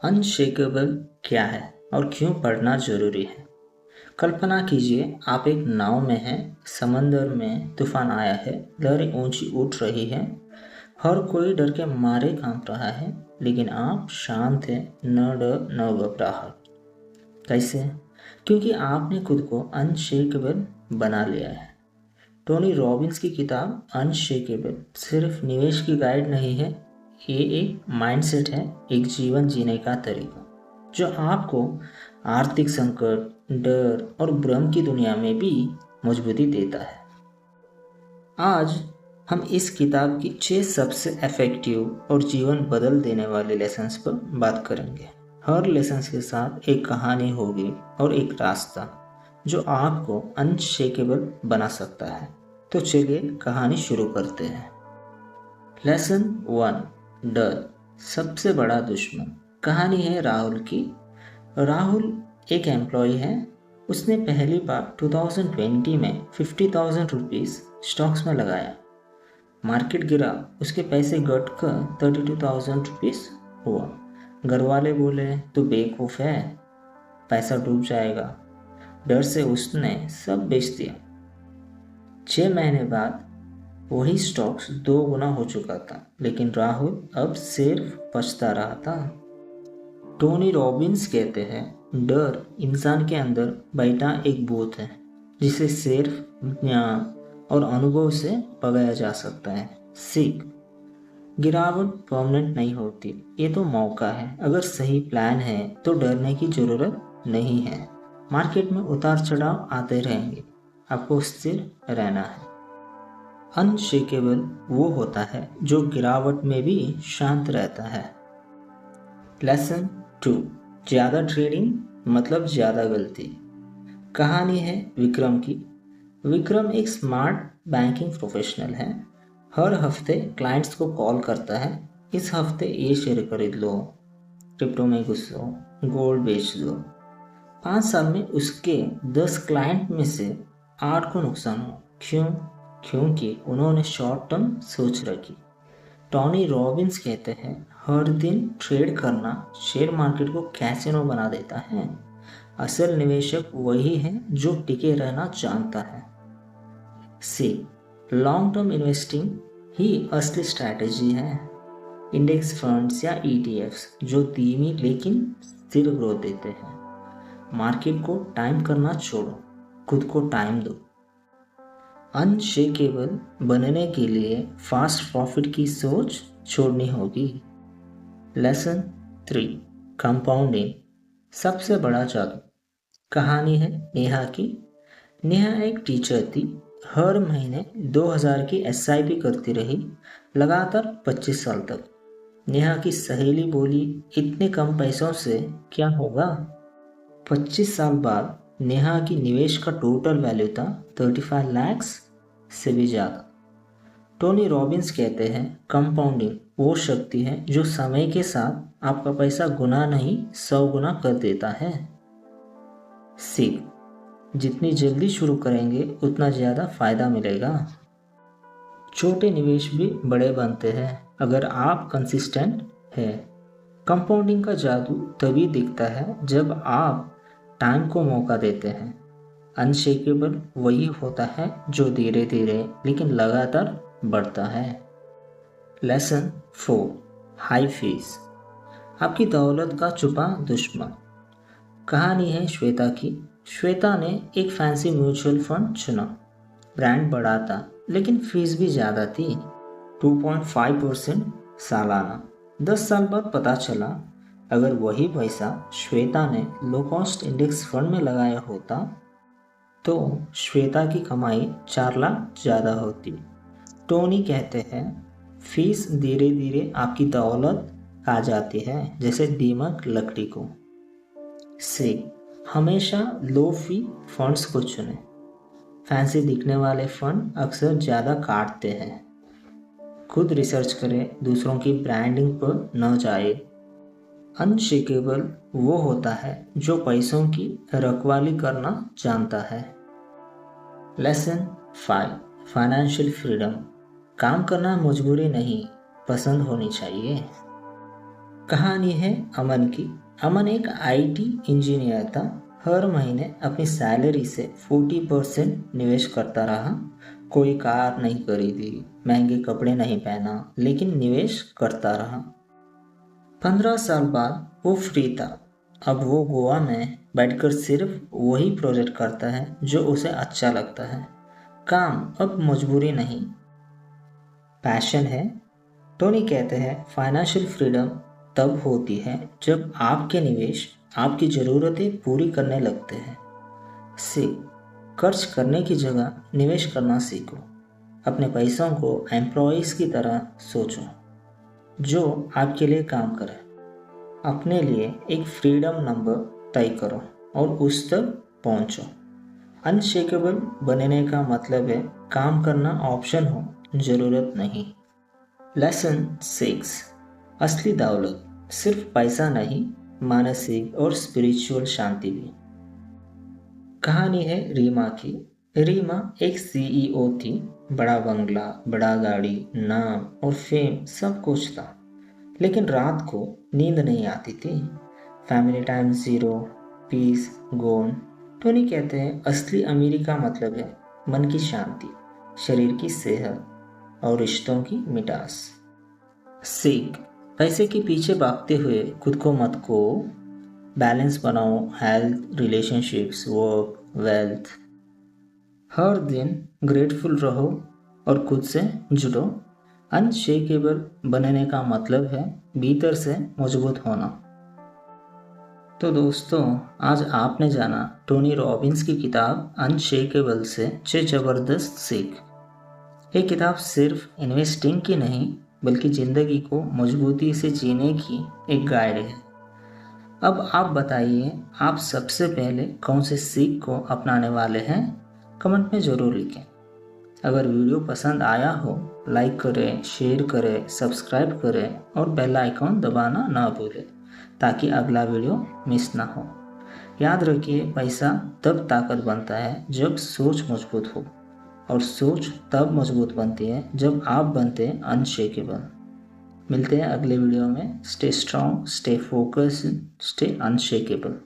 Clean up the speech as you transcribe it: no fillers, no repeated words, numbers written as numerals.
Unshakeable क्या है और क्यों पढ़ना जरूरी है। कल्पना कीजिए आप एक नाव में हैं, समंदर में तूफान आया है, लहरें ऊंची उठ रही हैं, हर कोई डर के मारे कांप रहा है, लेकिन आप शांत हैं, न डर न घबराहट। कैसे? क्योंकि आपने खुद को अनशेकेबल बना लिया है। टोनी रॉबिन्स की किताब अनशेकेबल सिर्फ निवेश की गाइड नहीं है, ये एक माइंडसेट है, एक जीवन जीने का तरीका जो आपको आर्थिक संकट, डर और भ्रम की दुनिया में भी मजबूती देता है। आज हम इस किताब की 6 सबसे इफेक्टिव और जीवन बदल देने वाले लेसन्स पर बात करेंगे। हर लेसन्स के साथ एक कहानी होगी और एक रास्ता जो आपको अनशेकेबल बना सकता है। तो चलिए कहानी शुरू करते हैं। लेसन 1, डर सबसे बड़ा दुश्मन। कहानी है राहुल की। राहुल एक एम्प्लॉय है। उसने पहली बार 2020 में 50,000 रुपीज़ स्टॉक्स में लगाया। मार्केट गिरा, उसके पैसे घटकर 32,000 रुपीज़ हुआ। घर वाले बोले तो बेवकूफ़ है, पैसा डूब जाएगा। डर से उसने सब बेच दिया। 6 महीने बाद वही स्टॉक्स 2 गुना हो चुका था, लेकिन राहुल अब सिर्फ पछता रहा था। टोनी रॉबिन्स कहते हैं, डर इंसान के अंदर बैठा एक भूत है जिसे सिर्फ ज्ञान और अनुभव से भगाया जा सकता है। सीख, गिरावट परमानेंट नहीं होती, ये तो मौका है। अगर सही प्लान है तो डरने की जरूरत नहीं है। मार्केट में उतार चढ़ाव आते रहेंगे, आपको स्थिर रहना है। अनशेकेबल वो होता है जो गिरावट में भी शांत रहता है। लेसन 2, ज़्यादा ट्रेडिंग मतलब ज़्यादा गलती। कहानी है विक्रम की। विक्रम एक स्मार्ट बैंकिंग प्रोफेशनल है। हर हफ्ते क्लाइंट्स को कॉल करता है, इस हफ्ते ये शेयर खरीद लो, क्रिप्टो में घुसो, गोल्ड बेच दो। 5 साल में उसके 10 क्लाइंट में से 8 को नुकसान हो। क्यों? क्योंकि उन्होंने शॉर्ट टर्म सोच रखी। टोनी रॉबिन्स कहते हैं, हर दिन ट्रेड करना शेयर मार्केट को कैसीनो बना देता है। असल निवेशक वही है जो टिके रहना जानता है। सी, लॉन्ग टर्म इन्वेस्टिंग ही असली स्ट्रैटेजी है। इंडेक्स फंड्स या ईटीएफ्स जो धीमी लेकिन स्थिर ग्रोथ देते हैं। मार्केट को टाइम करना छोड़ो, खुद को टाइम दो। अनशेकेबल बनने के लिए फास्ट प्रॉफिट की सोच छोड़नी होगी। लेसन 3, कंपाउंडिंग सबसे बड़ा जादू। कहानी है नेहा की। नेहा एक टीचर थी। हर महीने 2,000 की एसआईपी करती रही, लगातार 25 साल तक। नेहा की सहेली बोली, इतने कम पैसों से क्या होगा? 25 साल बाद नेहा की निवेश का टोटल वैल्यू था 35 लाख से भी ज़्यादा। टोनी रॉबिन्स कहते हैं, कंपाउंडिंग वो शक्ति है जो समय के साथ आपका पैसा गुना नहीं 100 गुना कर देता है। सीख, जितनी जल्दी शुरू करेंगे उतना ज़्यादा फायदा मिलेगा। छोटे निवेश भी बड़े बनते हैं अगर आप कंसिस्टेंट हैं। कंपाउंडिंग का जादू तभी दिखता है जब आप टाइम को मौका देते हैं। अनशेकेबल वही होता है जो धीरे धीरे लेकिन लगातार बढ़ता है। लेसन 4, हाई फीस आपकी दौलत का छुपा दुश्मन। कहानी है श्वेता की। श्वेता ने एक फैंसी म्यूचुअल फंड चुना। ब्रांड बड़ा था लेकिन फीस भी ज़्यादा थी, 2.5% सालाना। 10 साल बाद पता चला अगर वही पैसा श्वेता ने लो कॉस्ट इंडेक्स फंड में लगाया होता तो श्वेता की कमाई 4 लाख ज़्यादा होती। टोनी कहते हैं, फीस धीरे धीरे आपकी दौलत खा जाती है, जैसे दीमक लकड़ी को। से हमेशा लो फी फंड्स को चुनें। फैंसी दिखने वाले फंड अक्सर ज़्यादा काटते हैं। खुद रिसर्च करें, दूसरों की ब्रांडिंग पर न जाए। अनशेकेबल वो होता है जो पैसों की रखवाली करना जानता है। लेसन 5, फाइनेंशियल फ्रीडम काम करना मजबूरी नहीं, पसंद होनी चाहिए। कहानी है अमन की। अमन एक आईटी इंजीनियर था। हर महीने अपनी सैलरी से 40% निवेश करता रहा। कोई कार नहीं खरीदी, महंगे कपड़े नहीं पहना, लेकिन निवेश करता रहा। 15 साल बाद वो फ्री था। अब वो गोवा में बैठकर सिर्फ वही प्रोजेक्ट करता है जो उसे अच्छा लगता है। काम अब मजबूरी नहीं, पैशन है। टोनी कहते हैं फाइनेंशियल फ्रीडम तब होती है जब आपके निवेश आपकी ज़रूरतें पूरी करने लगते हैं। सीख, खर्च करने की जगह निवेश करना सीखो। अपने पैसों को एम्प्लॉयज़ की तरह सोचो जो आपके लिए काम करे। अपने लिए एक फ्रीडम नंबर तय करो और उस तक पहुंचो। अनशेकेबल बनने का मतलब है काम करना ऑप्शन हो, ज़रूरत नहीं। लेसन 6, असली दौलत सिर्फ पैसा नहीं, मानसिक और स्पिरिचुअल शांति भी। कहानी है रीमा की। रीमा एक सीईओ थी। बड़ा बंगला, बड़ा गाड़ी, नाम और फेम सब कुछ था, लेकिन रात को नींद नहीं आती थी। फैमिली टाइम ज़ीरो, पीस गोन। टोनी कहते हैं असली अमीरी का मतलब है मन की शांति, शरीर की सेहत और रिश्तों की मिठास। सीख, पैसे के पीछे भागते हुए खुद को मत खो। बैलेंस बनाओ, हेल्थ, रिलेशनशिप्स, वर्क, वेल्थ। हर दिन ग्रेटफुल रहो और खुद से जुड़ो। अनशेकेबल बनने का मतलब है भीतर से मजबूत होना। तो दोस्तों, आज आपने जाना टोनी रॉबिन्स की किताब अनशेकेबल से 6 ज़बरदस्त सीख। ये किताब सिर्फ इन्वेस्टिंग की नहीं, बल्कि ज़िंदगी को मजबूती से जीने की एक गाइड है। अब आप बताइए, आप सबसे पहले कौन से सीख को अपनाने वाले हैं? कमेंट में ज़रूर लिखें। अगर वीडियो पसंद आया हो, लाइक करें, शेयर करें, सब्सक्राइब करें और बेल आइकॉन दबाना ना भूलें ताकि अगला वीडियो मिस ना हो। याद रखिए, पैसा तब ताकत बनता है जब सोच मजबूत हो, और सोच तब मजबूत बनती है जब आप बनते हैं अनशेकेबल। मिलते हैं अगले वीडियो में। Stay strong, stay focused, stay unshakeable.